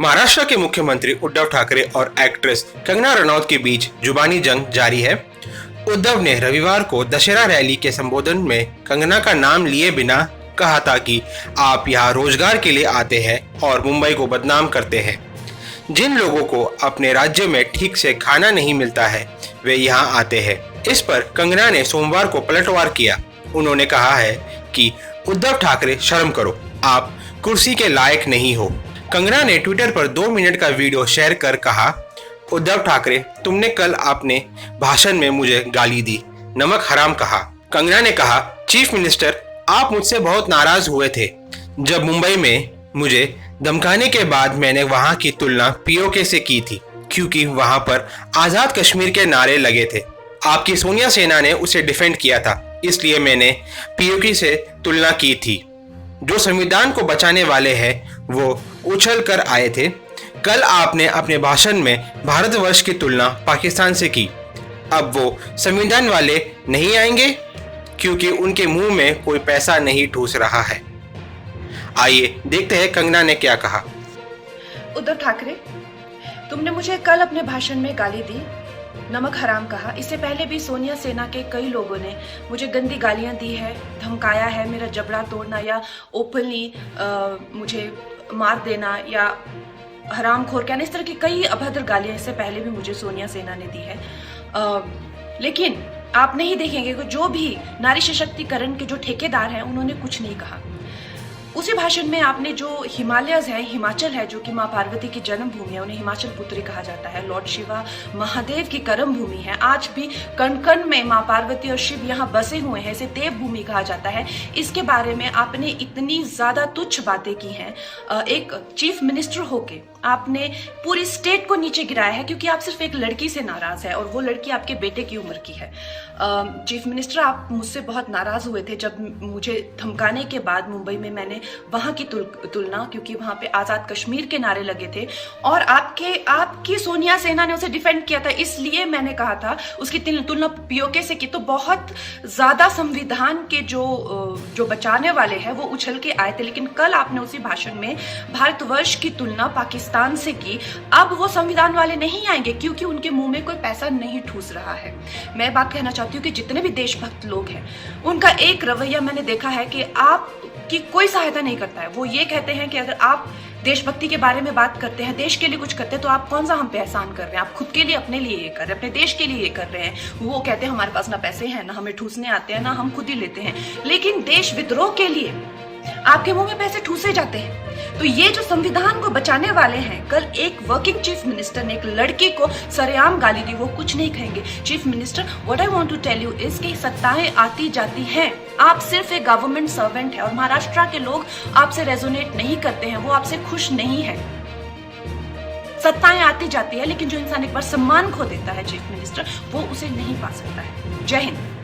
महाराष्ट्र के मुख्यमंत्री उद्धव ठाकरे और एक्ट्रेस कंगना रनौत के बीच जुबानी जंग जारी है। उद्धव ने रविवार को दशहरा रैली के संबोधन में कंगना का नाम लिए बिना कहा था कि आप यहाँ रोजगार के लिए आते हैं और मुंबई को बदनाम करते हैं। जिन लोगों को अपने राज्य में ठीक से खाना नहीं मिलता है वे यहाँ आते हैं। इस पर कंगना ने सोमवार को पलटवार किया। उन्होंने कहा है कि उद्धव ठाकरे शर्म करो, आप कुर्सी के लायक नहीं हो। कंगना ने ट्विटर पर 2 मिनट का वीडियो शेयर कर कहा, उद्धव ठाकरे तुमने कल अपने भाषण में मुझे गाली दी, नमक हराम कहा। कंगना ने कहा, चीफ मिनिस्टर आप मुझसे बहुत नाराज हुए थे जब मुंबई में मुझे धमकाने के बाद मैंने वहां की तुलना पीओके से की थी, क्योंकि वहां पर आजाद कश्मीर के नारे लगे थे। आपकी सोनिया सेना ने उसे डिफेंड किया था, इसलिए मैंने पीओके से तुलना की थी। जो संविधान को बचाने वाले हैं वो उछल कर आए थे। कल आपने अपने भाषण में भारतवर्ष की तुलना पाकिस्तान से की। अब वो संविधान वाले नहीं आएंगे क्योंकि उनके मुंह में कोई पैसा नहीं ठूस रहा है। आइए देखते हैं कंगना ने क्या कहा। उद्धव ठाकरे, तुमने मुझे कल अपने भाषण में गाली दी, नमक हराम कहा। इससे पहले भी सोनिया सेना के कई लोगों ने मुझे गंदी गालियां दी है, धमकाया है, मेरा जबड़ा तोड़ना या ओपनली मुझे मार देना या हरामखोर कहना, इस तरह की कई अभद्र गालियां इससे पहले भी मुझे सोनिया सेना ने दी है। लेकिन आप नहीं देखेंगे कि जो भी नारी सशक्तिकरण के जो ठेकेदार हैं उन्होंने कुछ नहीं कहा। उसी भाषण में आपने जो हिमालयज है, हिमाचल है, जो कि माँ पार्वती की जन्मभूमि है, उन्हें हिमाचल पुत्री कहा जाता है, लॉर्ड शिवा महादेव की कर्म भूमि है। आज भी कण कण में माँ पार्वती और शिव यहाँ बसे हुए हैं, इसे देवभूमि कहा जाता है। इसके बारे में आपने इतनी ज्यादा तुच्छ बातें की हैं। एक चीफ मिनिस्टर होके आपने पूरी स्टेट को नीचे गिराया है क्योंकि आप सिर्फ एक लड़की से नाराज है और वो लड़की आपके बेटे की उम्र की है। चीफ मिनिस्टर, आप मुझसे बहुत नाराज हुए थे जब मुझे धमकाने के बाद मुंबई में मैंने वहां की तुलना, क्योंकि वहां पे आजाद कश्मीर के नारे लगे थे और आपकी सोनिया सेना ने उसे डिफेंड किया था, इसलिए मैंने कहा था उसकी तुलना पीओके से की। तो बहुत ज्यादा संविधान के जो बचाने वाले हैं वो उछल के आए थे, लेकिन कल आपने उसी भाषण में भारतवर्ष की तुलना पाकिस्तान से की। अब वो संविधान वाले नहीं आएंगे क्योंकि उनके मुंह में कोई पैसा नहीं ठूस रहा है। मैं बात कहना चाहती हूँ कि जितने भी देशभक्त लोग हैं उनका एक रवैया मैंने देखा है कि आपकी कोई सहायता नहीं करता है। वो ये कहते हैं कि अगर आप देशभक्ति के बारे में बात करते हैं, देश के लिए कुछ करते हैं, तो आप कौन सा हम पे एहसान कर रहे हैं? आप खुद के लिए, अपने लिए ये कर रहे हैं, अपने देश के लिए ये कर रहे हैं। वो कहते हैं हमारे पास ना पैसे हैं, ना हमें ठूसने आते हैं, ना हम खुद ही लेते हैं। लेकिन देश विद्रोह के लिए आपके मुंह में पैसे ठूसे जाते हैं। तो ये जो संविधान को बचाने वाले हैं, कल एक वर्किंग चीफ मिनिस्टर ने एक लड़की को सरेआम गाली दी, वो कुछ नहीं कहेंगे। Chief minister, what I want to tell you is कि सत्ताएं आती जाती हैं। आप सिर्फ एक गवर्नमेंट सर्वेंट है और महाराष्ट्र के लोग आपसे रेजोनेट नहीं करते हैं, वो आपसे खुश नहीं है। सत्ताएं आती जाती है, लेकिन जो इंसान एक बार सम्मान खो देता है चीफ मिनिस्टर, वो उसे नहीं पा सकता है। जय हिंद।